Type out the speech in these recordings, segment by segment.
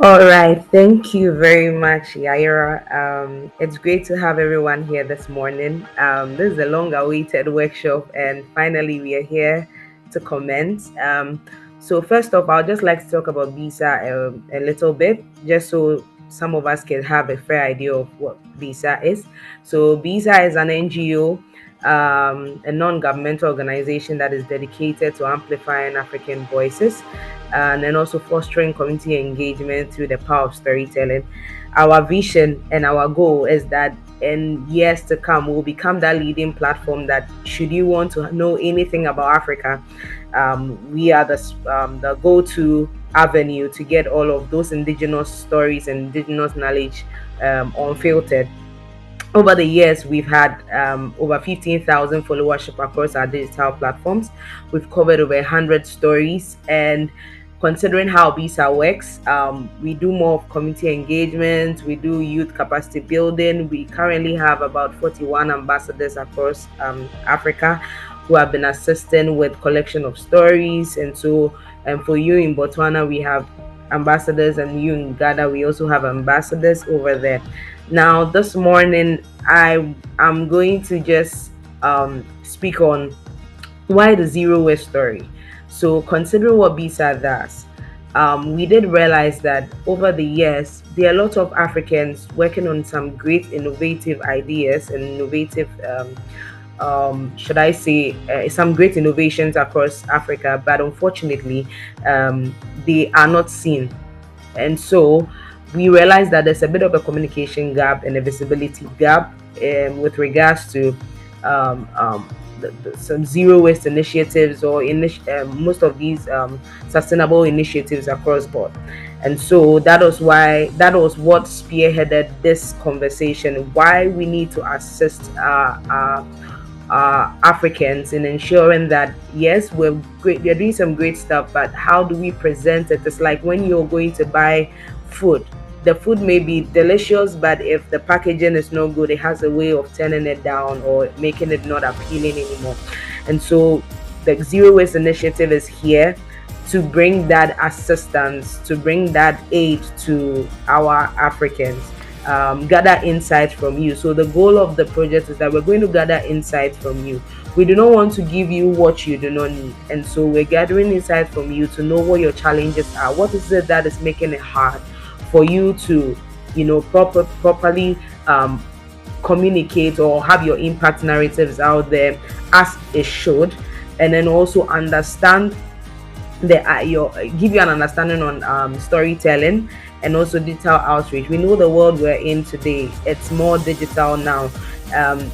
All right, thank you very much, Yaira. It's great to have everyone here this morning. This is a long-awaited workshop, and finally, we are here to comment. So, first off, I'd just like to talk about visa a little bit, just so some of us can have a fair idea of what visa is. So, visa is an NGO, a non-governmental organization that is dedicated to amplifying African voices and then also fostering community engagement through the power of storytelling. Our vision and our goal is that in years to come, we'll become that leading platform that, should you want to know anything about Africa, we are the go-to avenue to get all of those indigenous stories and indigenous knowledge unfiltered. Over the years, we've had over 15,000 followership across our digital platforms. We've covered over 100 stories. And considering how BISA works, we do more of community engagement, we do youth capacity building. We currently have about 41 ambassadors across Africa who have been assisting with collection of stories. And so, for you in Botswana, we have ambassadors, and you in Ghana, we also have ambassadors over there. Now, this morning, I am going to just speak on why the zero waste story. So, considering what BISA does, we did realize that over the years, there are a lot of Africans working on some great innovative ideas and innovative, should I say, some great innovations across Africa, but unfortunately, they are not seen. And so we realized that there's a bit of a communication gap and a visibility gap with regards to some zero waste initiatives or most of these sustainable initiatives across board. And so that was what spearheaded this conversation, why we need to assist Africans in ensuring that, yes, we're doing some great stuff, but how do we present it? It's like when you're going to buy food. The food may be delicious, but if the packaging is not good, it has a way of turning it down or making it not appealing anymore. And so the Zero Waste Initiative is here to bring that assistance, to bring that aid to our Africans, gather insights from you. So the goal of the project is that we're going to gather insights from you. We do not want to give you what you do not need. And so we're gathering insights from you to know what your challenges are. What is it that is making it hard for you to, properly communicate or have your impact narratives out there as it should, and then also understand give you an understanding on storytelling and also digital outreach. We know the world we're in today, it's more digital now.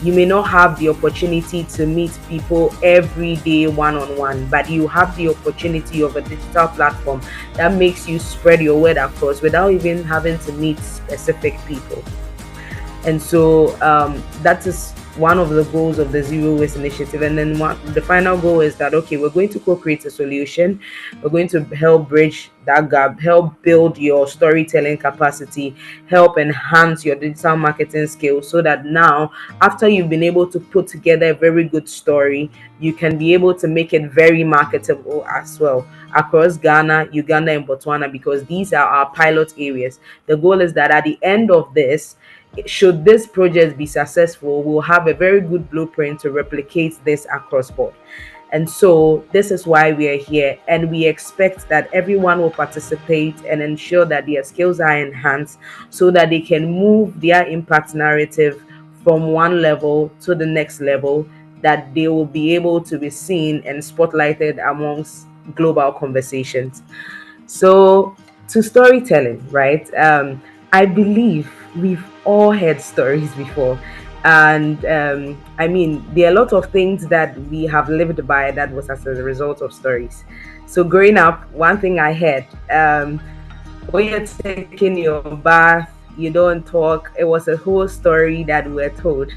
You may not have the opportunity to meet people every day one-on-one, but you have the opportunity of a digital platform that makes you spread your word across without even having to meet specific people. And so that is one of the goals of the Zero Waste Initiative. And then the final goal is that, okay, we're going to co-create a solution. We're going to help bridge that gap, help build your storytelling capacity, help enhance your digital marketing skills, so that now, after you've been able to put together a very good story, you can be able to make it very marketable as well across Ghana, Uganda, and Botswana, because these are our pilot areas. The goal is that at the end of this, should this project be successful, we'll have a very good blueprint to replicate this across board. And so this is why we are here, and we expect that everyone will participate and ensure that their skills are enhanced so that they can move their impact narrative from one level to the next level, that they will be able to be seen and spotlighted amongst global conversations. So, to storytelling, right? I believe we've all heard stories before. And I mean, there are a lot of things that we have lived by that was as a result of stories. So, growing up, one thing I heard, when you're taking your bath, you don't talk. It was a whole story that we were told,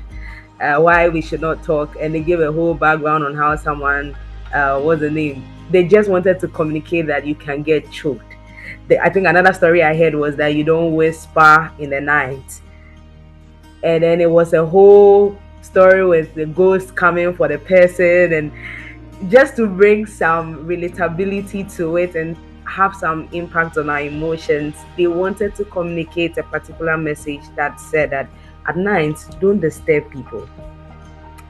why we should not talk. And they give a whole background on how someone, what's the name? They just wanted to communicate that you can get choked. I think another story I heard was that you don't whisper in the night. And then it was a whole story with the ghost coming for the person, and just to bring some relatability to it and have some impact on our emotions. They wanted to communicate a particular message that said that at night, don't disturb people.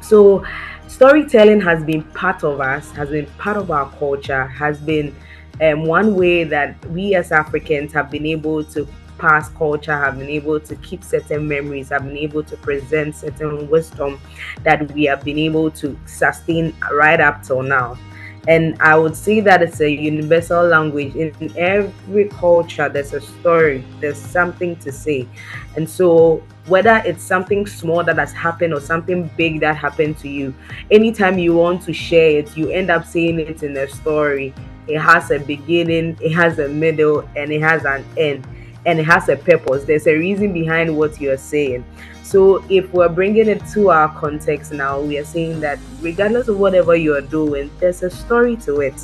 So storytelling has been part of us, has been part of our culture, has been one way that we as Africans have been able to pass culture, have been able to keep certain memories, have been able to present certain wisdom that we have been able to sustain right up till now. And I would say that it's a universal language. In every culture, there's a story, there's something to say. And so, whether it's something small that has happened or something big that happened to you, anytime you want to share it, you end up saying it in a story. It has a beginning, it has a middle, and it has an end, and it has a purpose. There's a reason behind what you're saying. So if we're bringing it to our context now, we are saying that regardless of whatever you're doing, there's a story to it.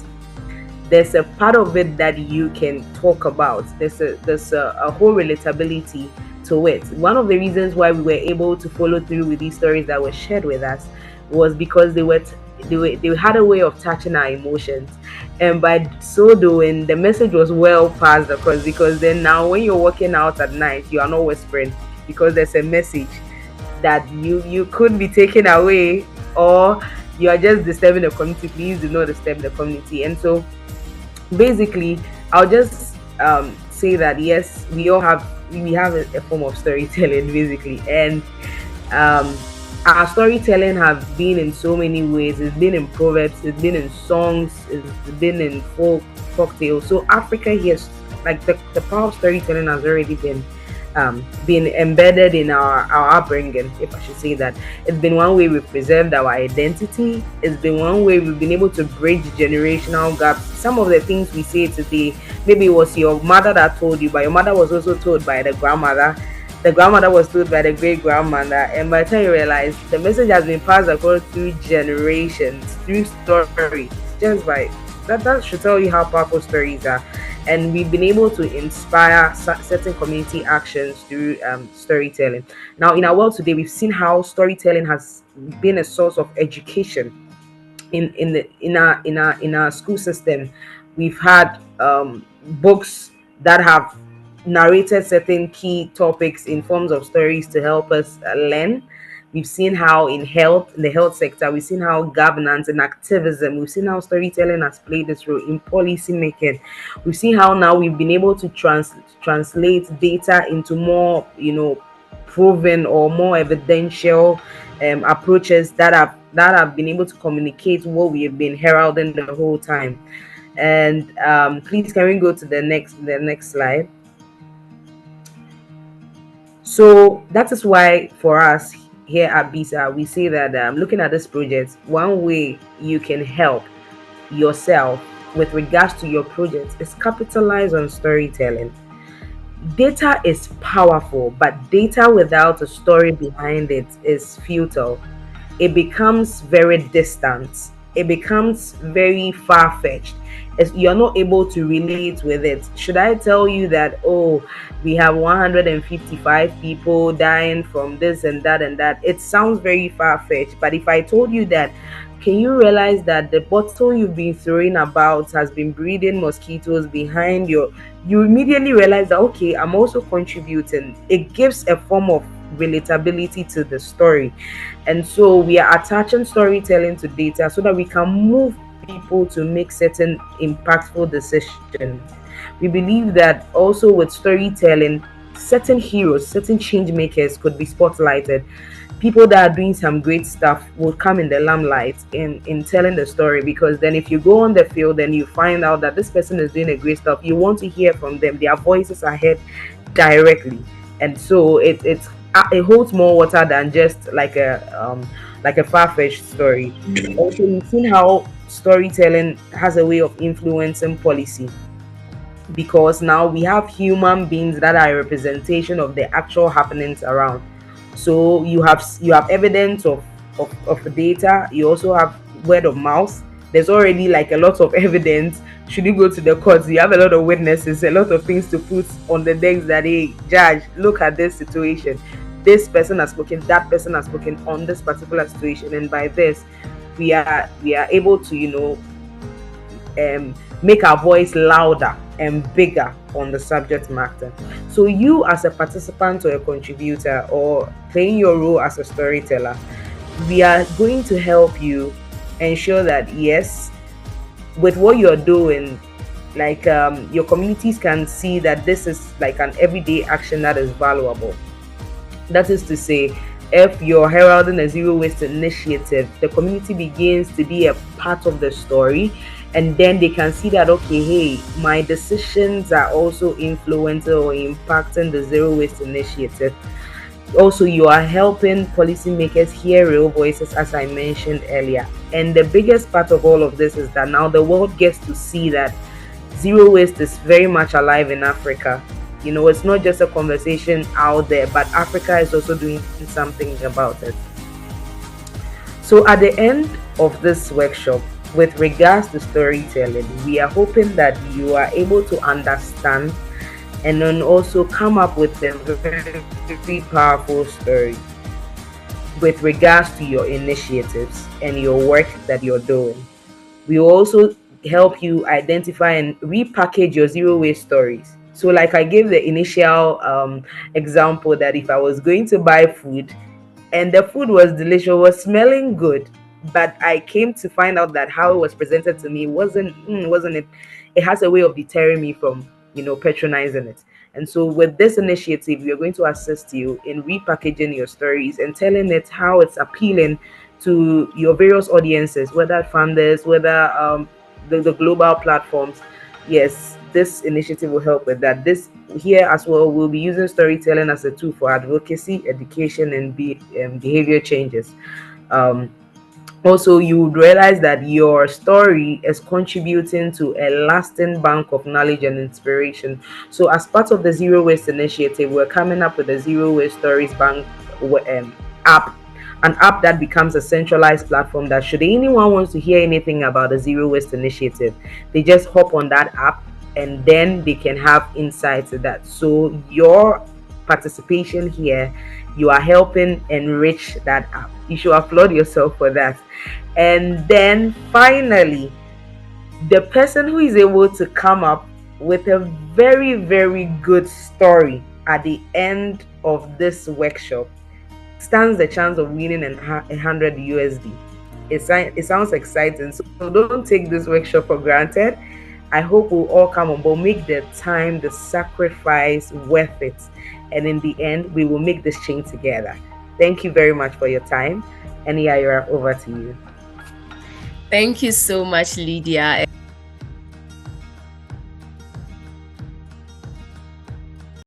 There's a part of it that you can talk about. There's a whole relatability to it. One of the reasons why we were able to follow through with these stories that were shared with us was because they had a way of touching our emotions, and by so doing, the message was well passed across. Because then now, when you're walking out at night, you are not whispering, because there's a message that you could be taken away, or you are just disturbing the community. Please do not disturb the community. And so basically, I'll just say that yes, we have a form of storytelling basically. And um, our storytelling have been in so many ways. It's been in proverbs, it's been in songs, it's been in folktales. So Africa here, like the power of storytelling has already been embedded in our upbringing, if I should say that. It's been one way we've preserved our identity. It's been one way we've been able to bridge generational gaps. Some of the things we say today, maybe it was your mother that told you, but your mother was also told by the grandmother. The grandmother was told by the great grandmother, and by the time you realize, the message has been passed across through generations, through stories, just by that should tell you how powerful stories are. And we've been able to inspire certain community actions through storytelling. Now, in our world today, we've seen how storytelling has been a source of education in our school system. We've had books that have narrated certain key topics in forms of stories to help us learn. We've seen how in the health sector, we've seen how governance and activism, we've seen how storytelling has played this role in policy making. We've seen how now we've been able to translate data into more, proven or more evidential approaches that have been able to communicate what we have been heralding the whole time. And please, can we go to the next slide? So that is why for us here at BISA, we say that looking at this project, one way you can help yourself with regards to your project is capitalize on storytelling. Data is powerful, but data without a story behind it is futile. It becomes very distant. It becomes very far fetched. You're not able to relate with it. Should I tell you that, oh, we have 155 people dying from this and that? It sounds very far fetched. But if I told you that, can you realize that the bottle you've been throwing about has been breeding mosquitoes behind you immediately realize that, okay, I'm also contributing. It gives a form of relatability to the story. And so we are attaching storytelling to data so that we can move people to make certain impactful decisions. We believe that also with storytelling, certain heroes, certain change makers could be spotlighted. People that are doing some great stuff will come in the limelight in telling the story, because then if you go on the field and you find out that this person is doing a great stuff, you want to hear from them. Their voices are heard directly. And so it holds more water than just like a far-fetched story. Also, we've seen how storytelling has a way of influencing policy, because now we have human beings that are a representation of the actual happenings around. So you have evidence of the data. You also have word of mouth. There's already like a lot of evidence. Should you go to the courts, you have a lot of witnesses, a lot of things to put on the decks that, hey, judge, look at this situation. This person has spoken, that person has spoken on this particular situation, and by this we are able to make our voice louder and bigger on the subject matter. So, you as a participant or a contributor, or playing your role as a storyteller, we are going to help you ensure that, yes, with what you're doing, like your communities can see that this is like an everyday action that is valuable. That is to say, if you're heralding a zero waste initiative, the community begins to be a part of the story, and then they can see that, okay, hey, my decisions are also influencing or impacting the zero waste initiative. Also, you are helping policymakers hear real voices, as I mentioned earlier. And the biggest part of all of this is that now the world gets to see that zero waste is very much alive in Africa. It's not just a conversation out there, but Africa is also doing something about it. So, at the end of this workshop, with regards to storytelling, we are hoping that you are able to understand and then also come up with a very powerful story with regards to your initiatives and your work that you're doing. We will also help you identify and repackage your zero waste stories. So, like I gave the initial example, that if I was going to buy food and the food was delicious, was smelling good, but I came to find out that how it was presented to me wasn't it. It has a way of deterring me from patronizing it. And so, with this initiative, we are going to assist you in repackaging your stories and telling it how it's appealing to your various audiences, whether funders, whether the global platforms. Yes, this initiative will help with that. This here as well, we'll be using storytelling as a tool for advocacy, education, and behavior changes. Um, Also, you would realize that your story is contributing to a lasting bank of knowledge and inspiration. So, as part of the Zero Waste Initiative, we're coming up with a Zero Waste Stories Bank app, an app that becomes a centralized platform that, should anyone wants to hear anything about the Zero Waste Initiative, they just hop on that app and then they can have insights to that. So, your participation here, you are helping enrich that app. You should applaud yourself for that. And then finally, the person who is able to come up with a very, very good story at the end of this workshop stands the chance of winning 100 USD. It sounds exciting. So don't take this workshop for granted. I hope we'll all come on board, make the time, the sacrifice worth it. And in the end, we will make this change together. Thank you very much for your time. And Yaira, over to you. Thank you so much, Lydia.